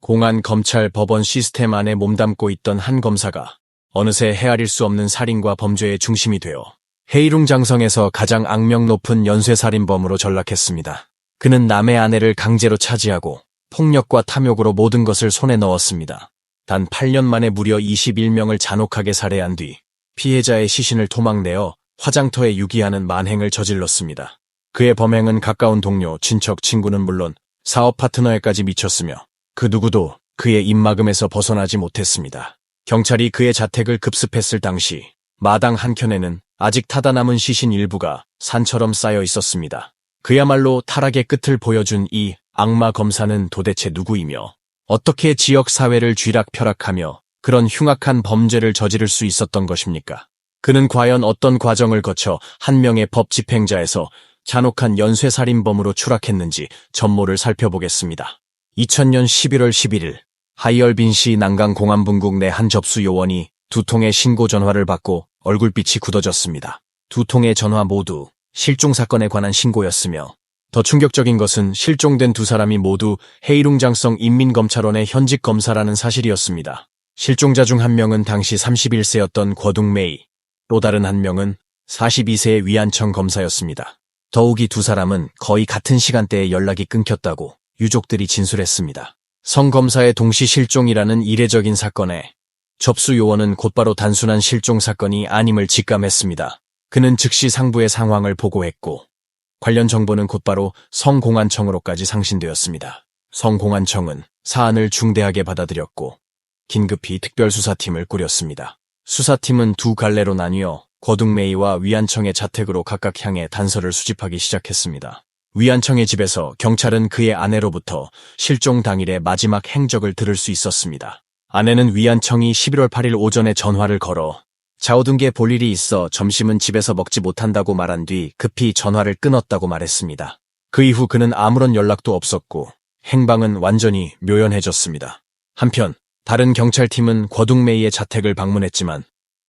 공안 검찰 법원 시스템 안에 몸담고 있던 한 검사가 어느새 헤아릴 수 없는 살인과 범죄의 중심이 되어 해이룽장성에서 가장 악명 높은 연쇄살인범으로 전락했습니다. 그는 남의 아내를 강제로 차지하고 폭력과 탐욕으로 모든 것을 손에 넣었습니다. 단 8년 만에 무려 21명을 잔혹하게 살해한 뒤 피해자의 시신을 토막내어 화장터에 유기하는 만행을 저질렀습니다. 그의 범행은 가까운 동료, 친척, 친구는 물론 사업 파트너에까지 미쳤으며 그 누구도 그의 입막음에서 벗어나지 못했습니다. 경찰이 그의 자택을 급습했을 당시 마당 한켠에는 아직 타다 남은 시신 일부가 산처럼 쌓여 있었습니다. 그야말로 타락의 끝을 보여준 이 악마 검사는 도대체 누구이며 어떻게 지역 사회를 쥐락펴락하며 그런 흉악한 범죄를 저지를 수 있었던 것입니까? 그는 과연 어떤 과정을 거쳐 한 명의 법 집행자에서 잔혹한 연쇄살인범으로 추락했는지 전모를 살펴보겠습니다. 2000년 11월 11일 하이얼빈시 난강공안분국 내 한 접수 요원이 두 통의 신고 전화를 받고 얼굴빛이 굳어졌습니다. 두 통의 전화 모두 실종 사건에 관한 신고였으며 더 충격적인 것은 실종된 두 사람이 모두 해이룽장성 인민검찰원의 현직 검사라는 사실이었습니다. 실종자 중 한 명은 당시 31세였던 궈둥메이, 또 다른 한 명은 42세의 위안청 검사였습니다. 더욱이 두 사람은 거의 같은 시간대에 연락이 끊겼다고 유족들이 진술했습니다. 성 검사의 동시 실종이라는 이례적인 사건에 접수 요원은 곧바로 단순한 실종 사건이 아님을 직감했습니다. 그는 즉시 상부의 상황을 보고했고 관련 정보는 곧바로 성공안청으로까지 상신되었습니다. 성공안청은 사안을 중대하게 받아들였고 긴급히 특별수사팀을 꾸렸습니다. 수사팀은 두 갈래로 나뉘어 궈둥메이와 위안청의 자택으로 각각 향해 단서를 수집하기 시작했습니다. 위안청의 집에서 경찰은 그의 아내로부터 실종 당일의 마지막 행적을 들을 수 있었습니다. 아내는 위안청이 11월 8일 오전에 전화를 걸어 자오둥게 볼 일이 있어 점심은 집에서 먹지 못한다고 말한 뒤 급히 전화를 끊었다고 말했습니다. 그 이후 그는 아무런 연락도 없었고 행방은 완전히 묘연해졌습니다. 한편 다른 경찰팀은 궈둥메이의 자택을 방문했지만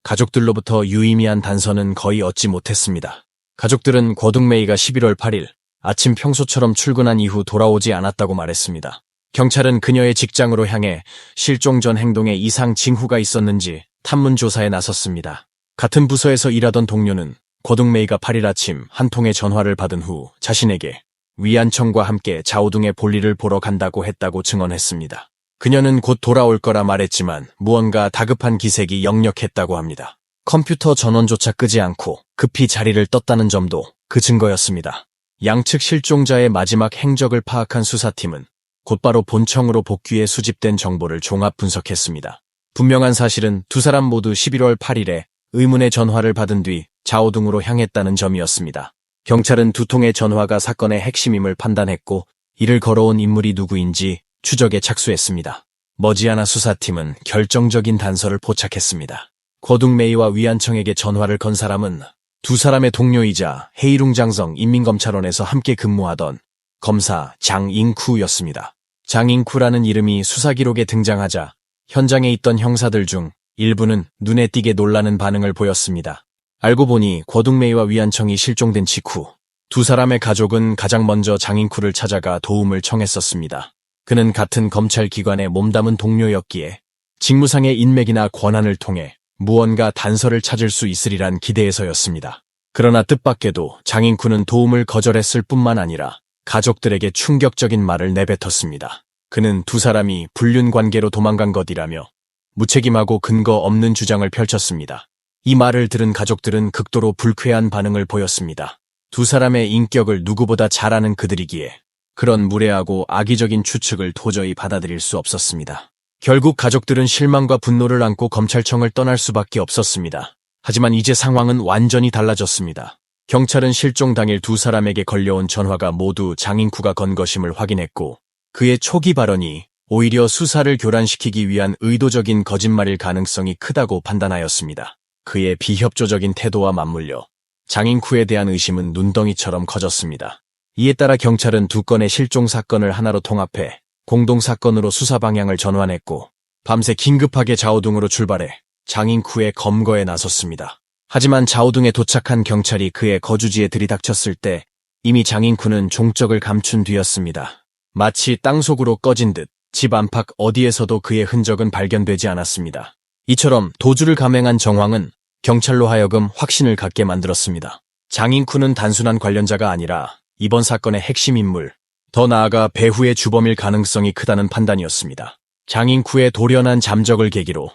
가족들로부터 유의미한 단서는 거의 얻지 못했습니다. 가족들은 궈둥메이가 11월 8일 아침 평소처럼 출근한 이후 돌아오지 않았다고 말했습니다. 경찰은 그녀의 직장으로 향해 실종 전 행동에 이상 징후가 있었는지 탐문 조사에 나섰습니다. 같은 부서에서 일하던 동료는 궈둥메이가 8일 아침 한 통의 전화를 받은 후 자신에게 위안청과 함께 자오둥의 볼일을 보러 간다고 했다고 증언했습니다. 그녀는 곧 돌아올 거라 말했지만 무언가 다급한 기색이 역력했다고 합니다. 컴퓨터 전원조차 끄지 않고 급히 자리를 떴다는 점도 그 증거였습니다. 양측 실종자의 마지막 행적을 파악한 수사팀은 곧바로 본청으로 복귀해 수집된 정보를 종합 분석했습니다. 분명한 사실은 두 사람 모두 11월 8일에 의문의 전화를 받은 뒤 자오둥으로 향했다는 점이었습니다. 경찰은 두 통의 전화가 사건의 핵심임을 판단했고 이를 걸어온 인물이 누구인지 추적에 착수했습니다. 머지않아 수사팀은 결정적인 단서를 포착했습니다. 궈둥메이와 위안청에게 전화를 건 사람은 두 사람의 동료이자 해이룽장성 인민검찰원에서 함께 근무하던 검사 장잉쿠였습니다. 장잉쿠라는 이름이 수사기록에 등장하자 현장에 있던 형사들 중 일부는 눈에 띄게 놀라는 반응을 보였습니다. 알고 보니 궈둥메이와 위안청이 실종된 직후 두 사람의 가족은 가장 먼저 장잉쿠를 찾아가 도움을 청했었습니다. 그는 같은 검찰기관에 몸담은 동료였기에 직무상의 인맥이나 권한을 통해 무언가 단서를 찾을 수 있으리란 기대에서였습니다. 그러나 뜻밖에도 장잉쿠는 도움을 거절했을 뿐만 아니라 가족들에게 충격적인 말을 내뱉었습니다. 그는 두 사람이 불륜 관계로 도망간 것이라며 무책임하고 근거 없는 주장을 펼쳤습니다. 이 말을 들은 가족들은 극도로 불쾌한 반응을 보였습니다. 두 사람의 인격을 누구보다 잘 아는 그들이기에 그런 무례하고 악의적인 추측을 도저히 받아들일 수 없었습니다. 결국 가족들은 실망과 분노를 안고 검찰청을 떠날 수밖에 없었습니다. 하지만 이제 상황은 완전히 달라졌습니다. 경찰은 실종 당일 두 사람에게 걸려온 전화가 모두 장잉쿠가 건 것임을 확인했고 그의 초기 발언이 오히려 수사를 교란시키기 위한 의도적인 거짓말일 가능성이 크다고 판단하였습니다. 그의 비협조적인 태도와 맞물려 장잉쿠에 대한 의심은 눈덩이처럼 커졌습니다. 이에 따라 경찰은 두 건의 실종 사건을 하나로 통합해 공동사건으로 수사 방향을 전환했고 밤새 긴급하게 자오둥으로 출발해 장잉쿠의 검거에 나섰습니다. 하지만 자오둥에 도착한 경찰이 그의 거주지에 들이닥쳤을 때 이미 장잉쿠는 종적을 감춘 뒤였습니다. 마치 땅속으로 꺼진 듯 집 안팎 어디에서도 그의 흔적은 발견되지 않았습니다. 이처럼 도주를 감행한 정황은 경찰로 하여금 확신을 갖게 만들었습니다. 장인쿤은 단순한 관련자가 아니라 이번 사건의 핵심 인물, 더 나아가 배후의 주범일 가능성이 크다는 판단이었습니다. 장인쿠의 돌연한 잠적을 계기로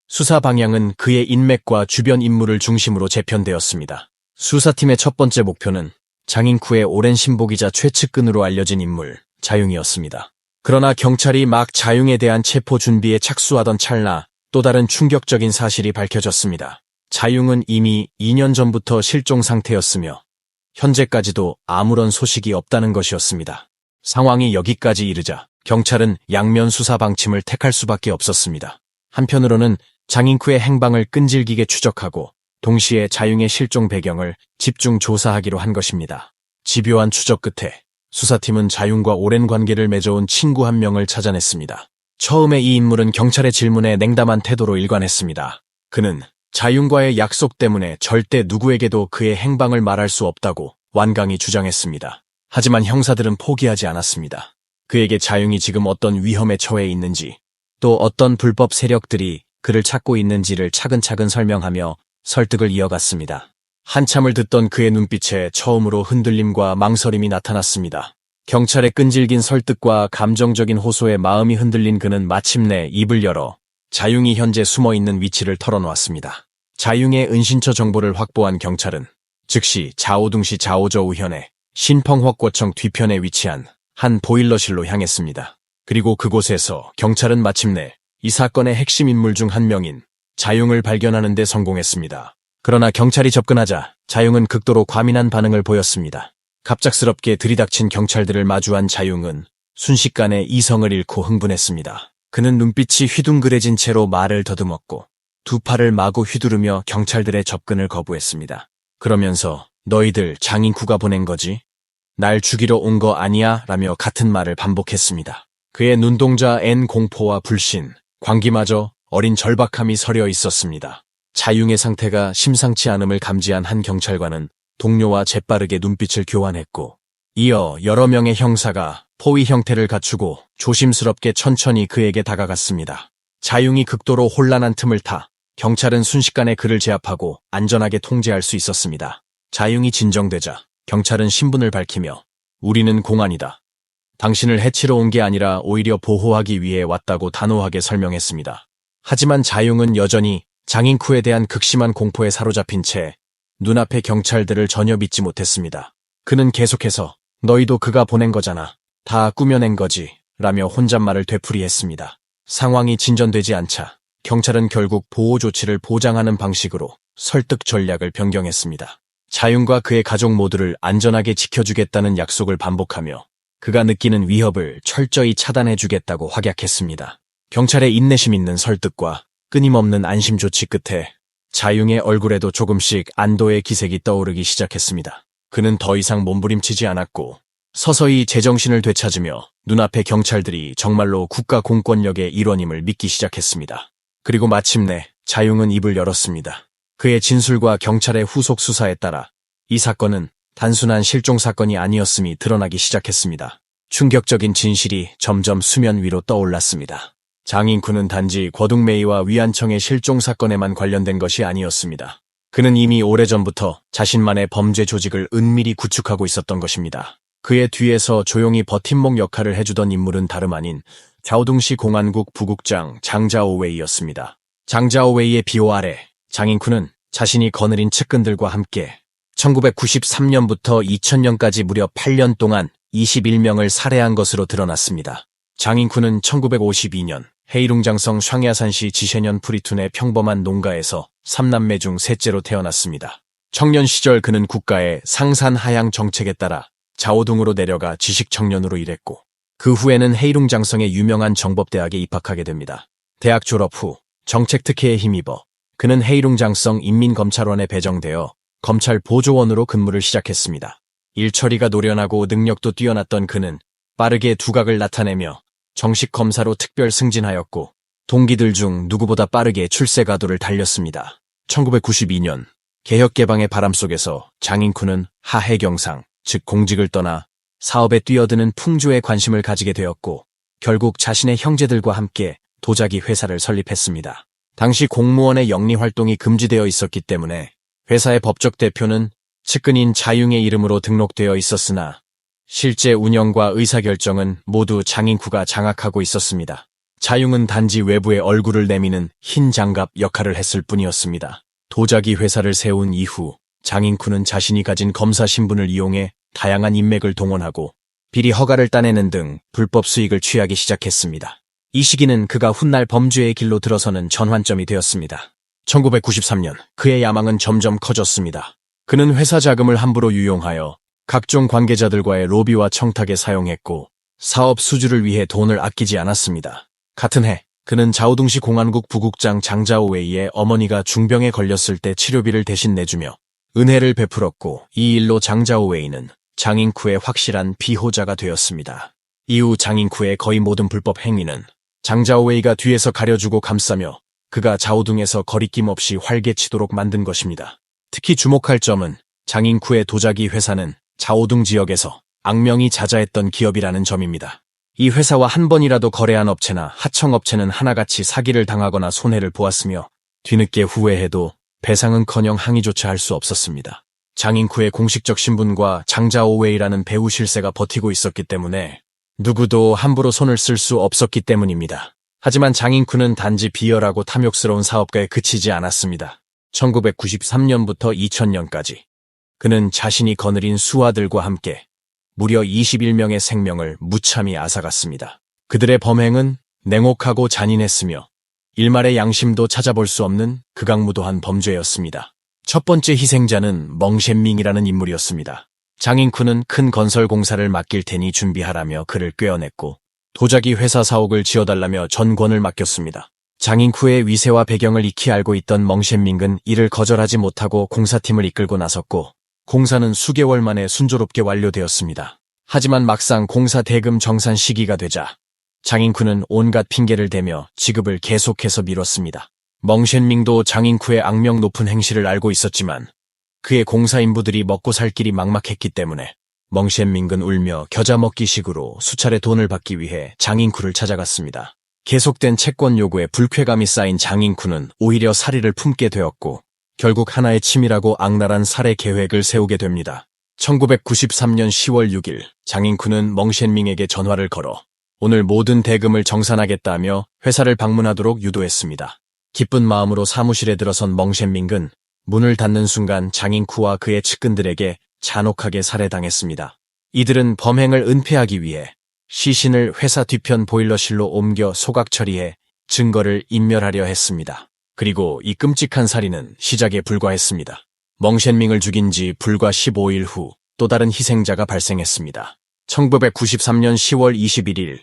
수사 방향은 그의 인맥과 주변 인물을 중심으로 재편되었습니다. 수사팀의 첫 번째 목표는 장인쿠의 오랜 신복이자 최측근으로 알려진 인물, 자융이었습니다. 그러나 경찰이 막 자융에 대한 체포 준비에 착수하던 찰나 또 다른 충격적인 사실이 밝혀졌습니다. 자융은 이미 2년 전부터 실종 상태였으며 현재까지도 아무런 소식이 없다는 것이었습니다. 상황이 여기까지 이르자 경찰은 양면 수사 방침을 택할 수밖에 없었습니다. 한편으로는 장인쿠의 행방을 끈질기게 추적하고 동시에 자융의 실종 배경을 집중 조사하기로 한 것입니다. 집요한 추적 끝에 수사팀은 자융과 오랜 관계를 맺어온 친구 한 명을 찾아냈습니다. 처음에 이 인물은 경찰의 질문에 냉담한 태도로 일관했습니다. 그는 자융과의 약속 때문에 절대 누구에게도 그의 행방을 말할 수 없다고 완강히 주장했습니다. 하지만 형사들은 포기하지 않았습니다. 그에게 자융이 지금 어떤 위험에 처해 있는지, 또 어떤 불법 세력들이 그를 찾고 있는지를 차근차근 설명하며 설득을 이어갔습니다. 한참을 듣던 그의 눈빛에 처음으로 흔들림과 망설임이 나타났습니다. 경찰의 끈질긴 설득과 감정적인 호소에 마음이 흔들린 그는 마침내 입을 열어 자융이 현재 숨어있는 위치를 털어놓았습니다. 자융의 은신처 정보를 확보한 경찰은 즉시 자오둥시 자오저우현의 신펑허구청 뒤편에 위치한 한 보일러실로 향했습니다. 그리고 그곳에서 경찰은 마침내 이 사건의 핵심 인물 중 한 명인 자융을 발견하는 데 성공했습니다. 그러나 경찰이 접근하자 자융은 극도로 과민한 반응을 보였습니다. 갑작스럽게 들이닥친 경찰들을 마주한 자융은 순식간에 이성을 잃고 흥분했습니다. 그는 눈빛이 휘둥그레진 채로 말을 더듬었고 두 팔을 마구 휘두르며 경찰들의 접근을 거부했습니다. 그러면서 너희들 장인쿠가 보낸 거지? 날 죽이러 온 거 아니야? 라며 같은 말을 반복했습니다. 그의 눈동자엔 공포와 불신, 광기마저 어린 절박함이 서려 있었습니다. 자융의 상태가 심상치 않음을 감지한 한 경찰관은 동료와 재빠르게 눈빛을 교환했고 이어 여러 명의 형사가 포위 형태를 갖추고 조심스럽게 천천히 그에게 다가갔습니다. 자융이 극도로 혼란한 틈을 타 경찰은 순식간에 그를 제압하고 안전하게 통제할 수 있었습니다. 자융이 진정되자 경찰은 신분을 밝히며 우리는 공안이다. 당신을 해치러 온 게 아니라 오히려 보호하기 위해 왔다고 단호하게 설명했습니다. 하지만 자융은 여전히 장인쿠에 대한 극심한 공포에 사로잡힌 채 눈앞의 경찰들을 전혀 믿지 못했습니다. 그는 계속해서 너희도 그가 보낸 거잖아. 다 꾸며낸 거지. 라며 혼잣말을 되풀이했습니다. 상황이 진전되지 않자 경찰은 결국 보호 조치를 보장하는 방식으로 설득 전략을 변경했습니다. 자융과 그의 가족 모두를 안전하게 지켜주겠다는 약속을 반복하며 그가 느끼는 위협을 철저히 차단해주겠다고 확약했습니다. 경찰의 인내심 있는 설득과 끊임없는 안심 조치 끝에 자융의 얼굴에도 조금씩 안도의 기색이 떠오르기 시작했습니다. 그는 더 이상 몸부림치지 않았고 서서히 제정신을 되찾으며 눈앞의 경찰들이 정말로 국가 공권력의 일원임을 믿기 시작했습니다. 그리고 마침내 자융은 입을 열었습니다. 그의 진술과 경찰의 후속 수사에 따라 이 사건은 단순한 실종 사건이 아니었음이 드러나기 시작했습니다. 충격적인 진실이 점점 수면 위로 떠올랐습니다. 장인쿠는 단지 거둥메이와 위안청의 실종 사건에만 관련된 것이 아니었습니다. 그는 이미 오래전부터 자신만의 범죄 조직을 은밀히 구축하고 있었던 것입니다. 그의 뒤에서 조용히 버팀목 역할을 해주던 인물은 다름 아닌 자오둥시 공안국 부국장 장자오웨이였습니다. 장자오웨이의 비호 아래 장인쿠는 자신이 거느린 측근들과 함께 1993년부터 2000년까지 무려 8년 동안 21명을 살해한 것으로 드러났습니다. 장인쿠는 1952년 헤이룽장성 샹야산시 지셰년 프리툰의 평범한 농가에서 3남매 중 셋째로 태어났습니다. 청년 시절 그는 국가의 상산하향 정책에 따라 자오둥으로 내려가 지식청년으로 일했고 그 후에는 헤이룽장성의 유명한 정법대학에 입학하게 됩니다. 대학 졸업 후 정책 특혜에 힘입어 그는 헤이룽장성 인민검찰원에 배정되어 검찰 보조원으로 근무를 시작했습니다. 일처리가 노련하고 능력도 뛰어났던 그는 빠르게 두각을 나타내며 정식 검사로 특별 승진하였고 동기들 중 누구보다 빠르게 출세 가도를 달렸습니다. 1992년 개혁개방의 바람 속에서 장인쿠는 하해경상, 즉 공직을 떠나 사업에 뛰어드는 풍조에 관심을 가지게 되었고 결국 자신의 형제들과 함께 도자기 회사를 설립했습니다. 당시 공무원의 영리 활동이 금지되어 있었기 때문에 회사의 법적 대표는 측근인 자융의 이름으로 등록되어 있었으나 실제 운영과 의사결정은 모두 장인쿠가 장악하고 있었습니다. 자융은 단지 외부에 얼굴을 내미는 흰 장갑 역할을 했을 뿐이었습니다. 도자기 회사를 세운 이후 장인쿠는 자신이 가진 검사 신분을 이용해 다양한 인맥을 동원하고 비리 허가를 따내는 등 불법 수익을 취하기 시작했습니다. 이 시기는 그가 훗날 범죄의 길로 들어서는 전환점이 되었습니다. 1993년 그의 야망은 점점 커졌습니다. 그는 회사 자금을 함부로 유용하여 각종 관계자들과의 로비와 청탁에 사용했고 사업 수주를 위해 돈을 아끼지 않았습니다. 같은 해 그는 자오둥시 공안국 부국장 장자오웨이의 어머니가 중병에 걸렸을 때 치료비를 대신 내주며 은혜를 베풀었고 이 일로 장자오웨이는 장인쿠의 확실한 비호자가 되었습니다. 이후 장인쿠의 거의 모든 불법 행위는 장자오웨이가 뒤에서 가려주고 감싸며 그가 자오둥에서 거리낌 없이 활개치도록 만든 것입니다. 특히 주목할 점은 장인쿠의 도자기 회사는 자오둥 지역에서 악명이 자자했던 기업이라는 점입니다. 이 회사와 한 번이라도 거래한 업체나 하청업체는 하나같이 사기를 당하거나 손해를 보았으며 뒤늦게 후회해도 배상은커녕 항의조차 할 수 없었습니다. 장인쿠의 공식적 신분과 장자오웨이라는 배우 실세가 버티고 있었기 때문에 누구도 함부로 손을 쓸 수 없었기 때문입니다. 하지만 장인쿠는 단지 비열하고 탐욕스러운 사업가에 그치지 않았습니다. 1993년부터 2000년까지 그는 자신이 거느린 수하들과 함께 무려 21명의 생명을 무참히 앗아갔습니다. 그들의 범행은 냉혹하고 잔인했으며 일말의 양심도 찾아볼 수 없는 극악무도한 범죄였습니다. 첫 번째 희생자는 멍셴밍이라는 인물이었습니다. 장인쿠는 큰 건설 공사를 맡길 테니 준비하라며 그를 꿰어냈고 도자기 회사 사옥을 지어달라며 전권을 맡겼습니다. 장인쿠의 위세와 배경을 익히 알고 있던 멍셴밍은 이를 거절하지 못하고 공사팀을 이끌고 나섰고 공사는 수개월 만에 순조롭게 완료되었습니다. 하지만 막상 공사 대금 정산 시기가 되자 장인쿠는 온갖 핑계를 대며 지급을 계속해서 미뤘습니다. 멍셴밍도 장인쿠의 악명 높은 행실을 알고 있었지만 그의 공사 인부들이 먹고 살 길이 막막했기 때문에 멍셴밍은 울며 겨자 먹기식으로 수차례 돈을 받기 위해 장인쿠를 찾아갔습니다. 계속된 채권 요구에 불쾌감이 쌓인 장인쿠는 오히려 살의를 품게 되었고 결국 하나의 치밀하고 악랄한 살해 계획을 세우게 됩니다. 1993년 10월 6일 장인쿠는 멍셴밍에게 전화를 걸어 오늘 모든 대금을 정산하겠다며 회사를 방문하도록 유도했습니다. 기쁜 마음으로 사무실에 들어선 멍셴밍은 문을 닫는 순간 장인쿠와 그의 측근들에게 잔혹하게 살해당했습니다. 이들은 범행을 은폐하기 위해 시신을 회사 뒤편 보일러실로 옮겨 소각 처리해 증거를 인멸하려 했습니다. 그리고 이 끔찍한 살인은 시작에 불과했습니다. 멍셴밍을 죽인 지 불과 15일 후 또 다른 희생자가 발생했습니다. 1993년 10월 21일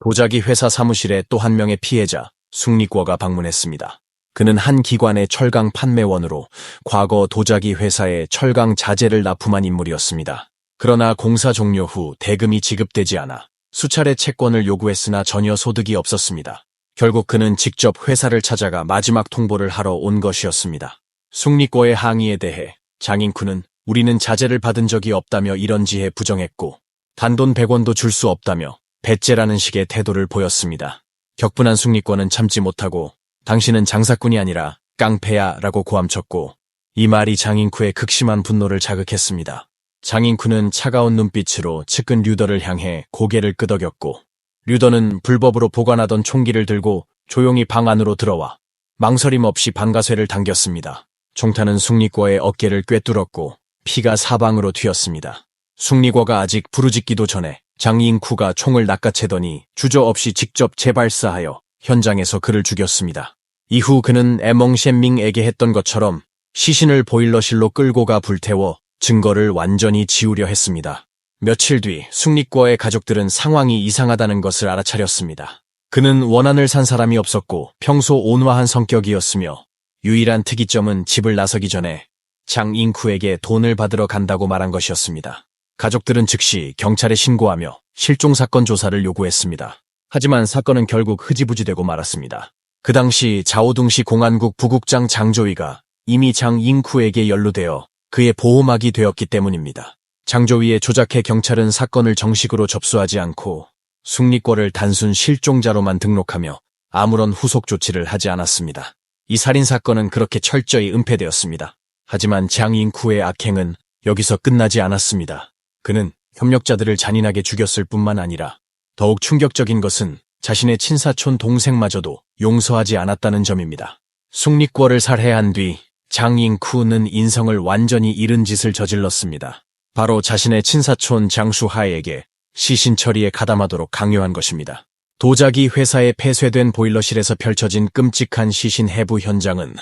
도자기 회사 사무실에 또 한 명의 피해자 숭리궈가 방문했습니다. 그는 한 기관의 철강 판매원으로 과거 도자기 회사에 철강 자재를 납품한 인물이었습니다. 그러나 공사 종료 후 대금이 지급되지 않아 수차례 채권을 요구했으나 전혀 소득이 없었습니다. 결국 그는 직접 회사를 찾아가 마지막 통보를 하러 온 것이었습니다. 숭리궈의 항의에 대해 장인쿠는 우리는 자재를 받은 적이 없다며 이런지해 부정했고 단돈 100원도 줄 수 없다며 배째라는 식의 태도를 보였습니다. 격분한 숭리궈는 참지 못하고 당신은 장사꾼이 아니라 깡패야 라고 고함쳤고 이 말이 장인쿠의 극심한 분노를 자극했습니다. 장인쿠는 차가운 눈빛으로 측근 류더를 향해 고개를 끄덕였고 류더는 불법으로 보관하던 총기를 들고 조용히 방 안으로 들어와 망설임 없이 방가쇠를 당겼습니다. 총탄은 숭리궈의 어깨를 꿰뚫었고 피가 사방으로 튀었습니다. 숭리궈가 아직 부르짖기도 전에 장인쿠가 총을 낚아채더니 주저없이 직접 재발사하여 현장에서 그를 죽였습니다. 이후 그는 멍셴밍에게 했던 것처럼 시신을 보일러실로 끌고 가 불태워 증거를 완전히 지우려 했습니다. 며칠 뒤 숭리꺼의 가족들은 상황이 이상하다는 것을 알아차렸습니다. 그는 원한을 산 사람이 없었고 평소 온화한 성격이었으며 유일한 특이점은 집을 나서기 전에 장인쿠에게 돈을 받으러 간다고 말한 것이었습니다. 가족들은 즉시 경찰에 신고하며 실종사건 조사를 요구했습니다. 하지만 사건은 결국 흐지부지되고 말았습니다. 그 당시 자오둥시 공안국 부국장 장조위가 이미 장인쿠에게 연루되어 그의 보호막이 되었기 때문입니다. 장조위의 조작해 경찰은 사건을 정식으로 접수하지 않고 숭리꼴을 단순 실종자로만 등록하며 아무런 후속 조치를 하지 않았습니다. 이 살인사건은 그렇게 철저히 은폐되었습니다. 하지만 장잉쿠의 악행은 여기서 끝나지 않았습니다. 그는 협력자들을 잔인하게 죽였을 뿐만 아니라 더욱 충격적인 것은 자신의 친사촌 동생마저도 용서하지 않았다는 점입니다. 숭리꼴을 살해한 뒤 장잉쿠는 인성을 완전히 잃은 짓을 저질렀습니다. 바로 자신의 친사촌 장슈하에게 시신 처리에 가담하도록 강요한 것입니다. 도자기 회사에 폐쇄된 보일러실에서 펼쳐진 끔찍한 시신 해부 현장은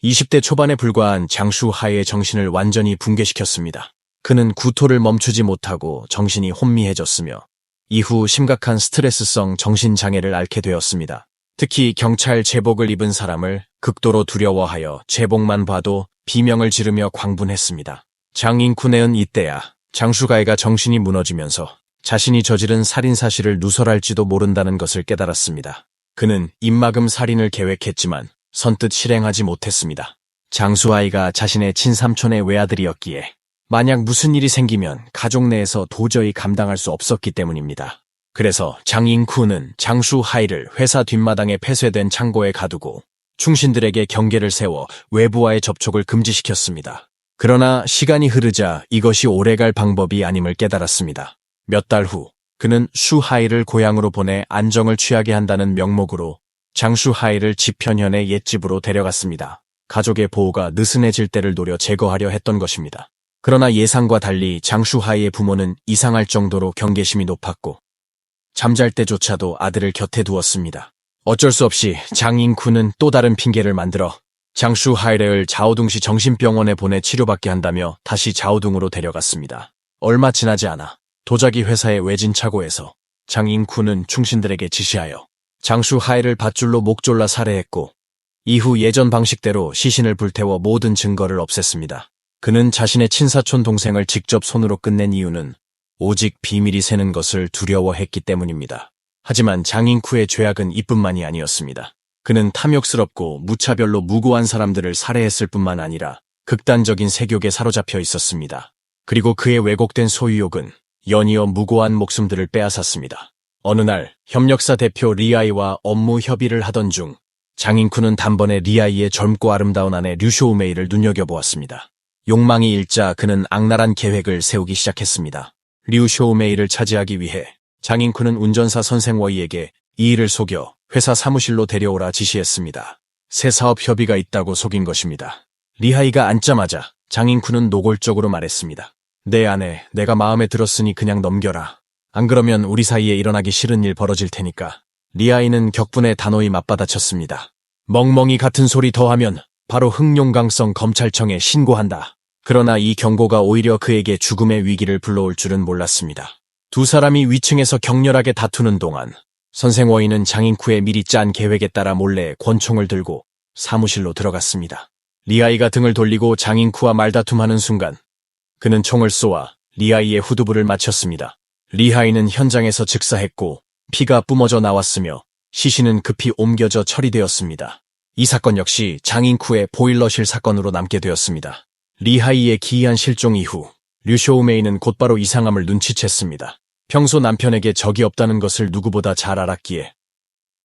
20대 초반에 불과한 장슈하의 정신을 완전히 붕괴시켰습니다. 그는 구토를 멈추지 못하고 정신이 혼미해졌으며 이후 심각한 스트레스성 정신장애를 앓게 되었습니다. 특히 경찰 제복을 입은 사람을 극도로 두려워하여 제복만 봐도 비명을 지르며 광분했습니다. 장잉쿠네은 이때야 장슈가이가 정신이 무너지면서 자신이 저지른 살인 사실을 누설할지도 모른다는 것을 깨달았습니다. 그는 입막음 살인을 계획했지만 선뜻 실행하지 못했습니다. 장수아이가 자신의 친삼촌의 외아들이었기에 만약 무슨 일이 생기면 가족 내에서 도저히 감당할 수 없었기 때문입니다. 그래서 장잉쿠는 장슈하이를 회사 뒷마당에 폐쇄된 창고에 가두고 충신들에게 경계를 세워 외부와의 접촉을 금지시켰습니다. 그러나 시간이 흐르자 이것이 오래갈 방법이 아님을 깨달았습니다. 몇 달 후 그는 슈하이를 고향으로 보내 안정을 취하게 한다는 명목으로 장슈하이를 집 편현의 옛집으로 데려갔습니다. 가족의 보호가 느슨해질 때를 노려 제거하려 했던 것입니다. 그러나 예상과 달리 장슈하이의 부모는 이상할 정도로 경계심이 높았고 잠잘 때조차도 아들을 곁에 두었습니다. 어쩔 수 없이 장잉쿠는 또 다른 핑계를 만들어 장슈하이를 자오둥시 정신병원에 보내 치료받게 한다며 다시 자오둥으로 데려갔습니다. 얼마 지나지 않아 도자기 회사의 외진 차고에서 장잉쿠는 충신들에게 지시하여 장슈하이를 밧줄로 목 졸라 살해했고 이후 예전 방식대로 시신을 불태워 모든 증거를 없앴습니다. 그는 자신의 친사촌 동생을 직접 손으로 끝낸 이유는 오직 비밀이 새는 것을 두려워했기 때문입니다. 하지만 장잉쿠의 죄악은 이뿐만이 아니었습니다. 그는 탐욕스럽고 무차별로 무고한 사람들을 살해했을 뿐만 아니라 극단적인 색욕에 사로잡혀 있었습니다. 그리고 그의 왜곡된 소유욕은 연이어 무고한 목숨들을 빼앗았습니다. 어느 날 협력사 대표 리아이와 업무 협의를 하던 중 장잉쿠는 단번에 리아이의 젊고 아름다운 아내 류쇼우메이를 눈여겨보았습니다. 욕망이 일자 그는 악랄한 계획을 세우기 시작했습니다. 류쇼우메이를 차지하기 위해 장잉쿠는 운전사 선생워이에게 이 일을 속여 회사 사무실로 데려오라 지시했습니다. 새 사업 협의가 있다고 속인 것입니다. 리아이가 앉자마자 장잉쿠는 노골적으로 말했습니다. 내 아내, 내가 마음에 들었으니 그냥 넘겨라. 안 그러면 우리 사이에 일어나기 싫은 일 벌어질 테니까. 리아이는 격분에 단호히 맞받아쳤습니다. 멍멍이 같은 소리 더하면 바로 흑룡강성 검찰청에 신고한다. 그러나 이 경고가 오히려 그에게 죽음의 위기를 불러올 줄은 몰랐습니다. 두 사람이 위층에서 격렬하게 다투는 동안 선생워이는 장잉쿠의 미리 짠 계획에 따라 몰래 권총을 들고 사무실로 들어갔습니다. 리아이가 등을 돌리고 장잉쿠와 말다툼하는 순간 그는 총을 쏘아 리아이의 후두부를 맞췄습니다. 리아이는 현장에서 즉사했고 피가 뿜어져 나왔으며 시신은 급히 옮겨져 처리되었습니다. 이 사건 역시 장잉쿠의 보일러실 사건으로 남게 되었습니다. 리아이의 기이한 실종 이후 류쇼우메이는 곧바로 이상함을 눈치챘습니다. 평소 남편에게 적이 없다는 것을 누구보다 잘 알았기에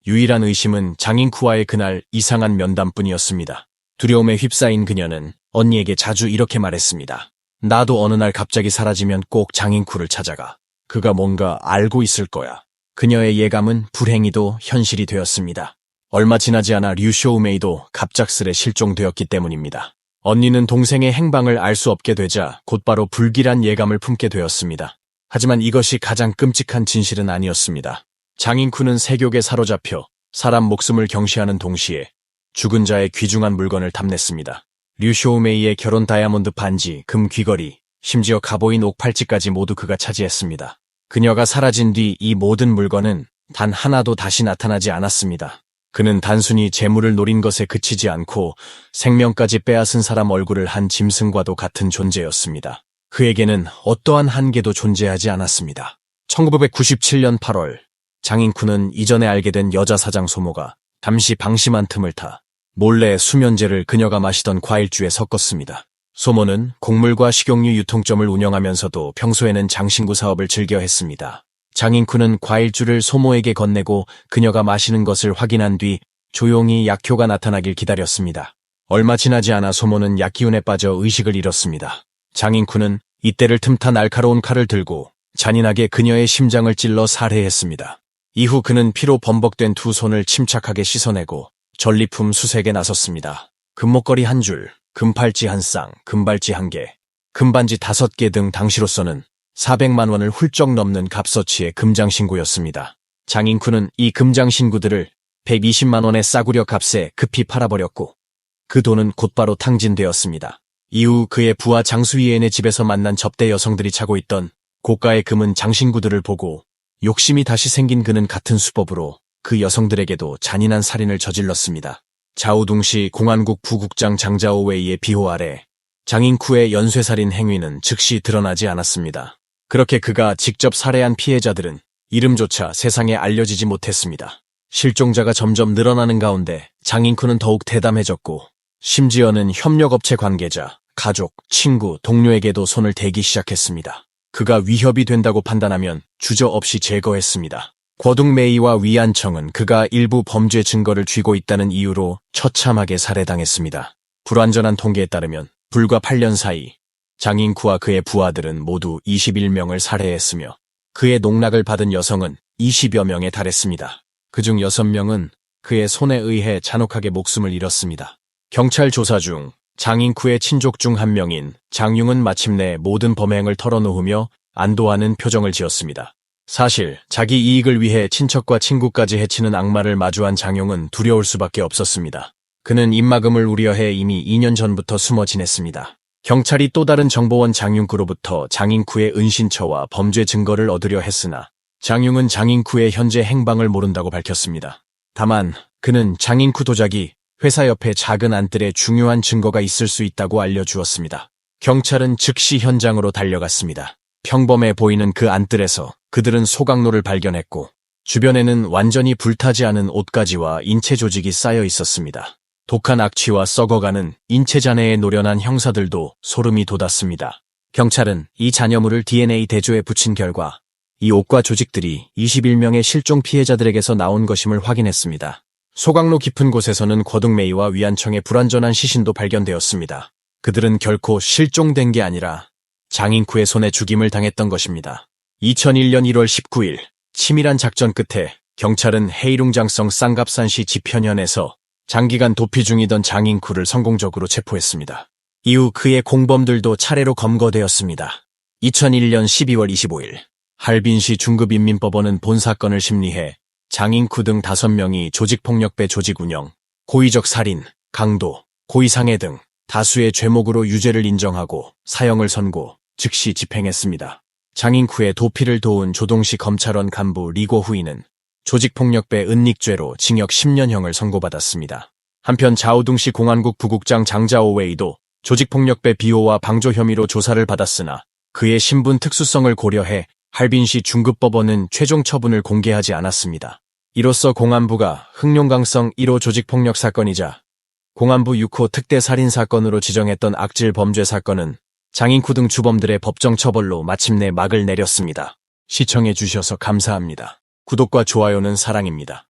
유일한 의심은 장잉쿠와의 그날 이상한 면담뿐이었습니다. 두려움에 휩싸인 그녀는 언니에게 자주 이렇게 말했습니다. 나도 어느 날 갑자기 사라지면 꼭 장잉쿠를 찾아가. 그가 뭔가 알고 있을 거야. 그녀의 예감은 불행히도 현실이 되었습니다. 얼마 지나지 않아 류쇼우메이도 갑작스레 실종되었기 때문입니다. 언니는 동생의 행방을 알 수 없게 되자 곧바로 불길한 예감을 품게 되었습니다. 하지만 이것이 가장 끔찍한 진실은 아니었습니다. 장잉쿠는 색욕에 사로잡혀 사람 목숨을 경시하는 동시에 죽은 자의 귀중한 물건을 탐냈습니다. 류쇼우메이의 결혼 다이아몬드 반지, 금 귀걸이, 심지어 가보인 옥팔찌까지 모두 그가 차지했습니다. 그녀가 사라진 뒤 이 모든 물건은 단 하나도 다시 나타나지 않았습니다. 그는 단순히 재물을 노린 것에 그치지 않고 생명까지 빼앗은 사람 얼굴을 한 짐승과도 같은 존재였습니다. 그에게는 어떠한 한계도 존재하지 않았습니다. 1997년 8월 장잉쿠는 이전에 알게 된 여자 사장 소모가 잠시 방심한 틈을 타 몰래 수면제를 그녀가 마시던 과일주에 섞었습니다. 소모는 곡물과 식용유 유통점을 운영하면서도 평소에는 장신구 사업을 즐겨 했습니다. 장인쿤은 과일주를 소모에게 건네고 그녀가 마시는 것을 확인한 뒤 조용히 약효가 나타나길 기다렸습니다. 얼마 지나지 않아 소모는 약기운에 빠져 의식을 잃었습니다. 장인쿤은 이때를 틈타 날카로운 칼을 들고 잔인하게 그녀의 심장을 찔러 살해했습니다. 이후 그는 피로 범벅된 두 손을 침착하게 씻어내고 전리품 수색에 나섰습니다. 금목걸이 한 줄, 금팔찌 한 쌍, 금발찌 한 개, 금반지 5개 등 당시로서는 400만 원을 훌쩍 넘는 값어치의 금장신구였습니다. 장인쿤은 이 금장신구들을 120만 원의 싸구려 값에 급히 팔아버렸고 그 돈은 곧바로 탕진되었습니다. 이후 그의 부하 장수이엔의 집에서 만난 접대 여성들이 차고 있던 고가의 금은 장신구들을 보고 욕심이 다시 생긴 그는 같은 수법으로 그 여성들에게도 잔인한 살인을 저질렀습니다. 자우둥시 공안국 부국장 장자오웨이의 비호 아래 장인쿠의 연쇄살인 행위는 즉시 드러나지 않았습니다. 그렇게 그가 직접 살해한 피해자들은 이름조차 세상에 알려지지 못했습니다. 실종자가 점점 늘어나는 가운데 장인쿠는 더욱 대담해졌고 심지어는 협력업체 관계자, 가족, 친구, 동료에게도 손을 대기 시작했습니다. 그가 위협이 된다고 판단하면 주저없이 제거했습니다. 궈둥메이와 위안청은 그가 일부 범죄 증거를 쥐고 있다는 이유로 처참하게 살해당했습니다. 불완전한 통계에 따르면 불과 8년 사이 장인쿠와 그의 부하들은 모두 21명을 살해했으며 그의 농락을 받은 여성은 20여 명에 달했습니다. 그중 6명은 그의 손에 의해 잔혹하게 목숨을 잃었습니다. 경찰 조사 중 장인쿠의 친족 중 한 명인 장융은 마침내 모든 범행을 털어놓으며 안도하는 표정을 지었습니다. 사실 자기 이익을 위해 친척과 친구까지 해치는 악마를 마주한 장용은 두려울 수밖에 없었습니다. 그는 입막음을 우려해 이미 2년 전부터 숨어 지냈습니다. 경찰이 또 다른 정보원 장윤구로부터 장인쿠의 은신처와 범죄 증거를 얻으려 했으나 장융은 장인쿠의 현재 행방을 모른다고 밝혔습니다. 다만 그는 장인쿠 도자기 회사 옆에 작은 안뜰에 중요한 증거가 있을 수 있다고 알려주었습니다. 경찰은 즉시 현장으로 달려갔습니다. 평범해 보이는 그 안뜰에서 그들은 소각로를 발견했고 주변에는 완전히 불타지 않은 옷가지와 인체 조직이 쌓여 있었습니다. 독한 악취와 썩어가는 인체 잔해에 노련한 형사들도 소름이 돋았습니다. 경찰은 이 잔여물을 DNA 대조에 붙인 결과 이 옷과 조직들이 21명의 실종 피해자들에게서 나온 것임을 확인했습니다. 소각로 깊은 곳에서는 궈둥메이와 위안청의 불완전한 시신도 발견되었습니다. 그들은 결코 실종된 게 아니라 장인쿠의 손에 죽임을 당했던 것입니다. 2001년 1월 19일 치밀한 작전 끝에 경찰은 헤이룽장성 쌍갑산시 지편현에서 장기간 도피 중이던 장인쿠를 성공적으로 체포했습니다. 이후 그의 공범들도 차례로 검거되었습니다. 2001년 12월 25일 할빈시 중급인민법원은 본 사건을 심리해 장인쿠 등 5명이 조직폭력배 조직운영, 고의적 살인, 강도, 고의상해 등 다수의 죄목으로 유죄를 인정하고 사형을 선고, 즉시 집행했습니다. 장인쿠의 도피를 도운 조동시 검찰원 간부 리고후이는 조직폭력배 은닉죄로 징역 10년형을 선고받았습니다. 한편 자오둥시 공안국 부국장 장자오웨이도 조직폭력배 비호와 방조 혐의로 조사를 받았으나 그의 신분 특수성을 고려해 할빈시 중급법원은 최종 처분을 공개하지 않았습니다. 이로써 공안부가 흑룡강성 1호 조직폭력 사건이자 공안부 6호 특대살인 사건으로 지정했던 악질 범죄 사건은 장인쿠 등 주범들의 법정 처벌로 마침내 막을 내렸습니다. 시청해 주셔서 감사합니다. 구독과 좋아요는 사랑입니다.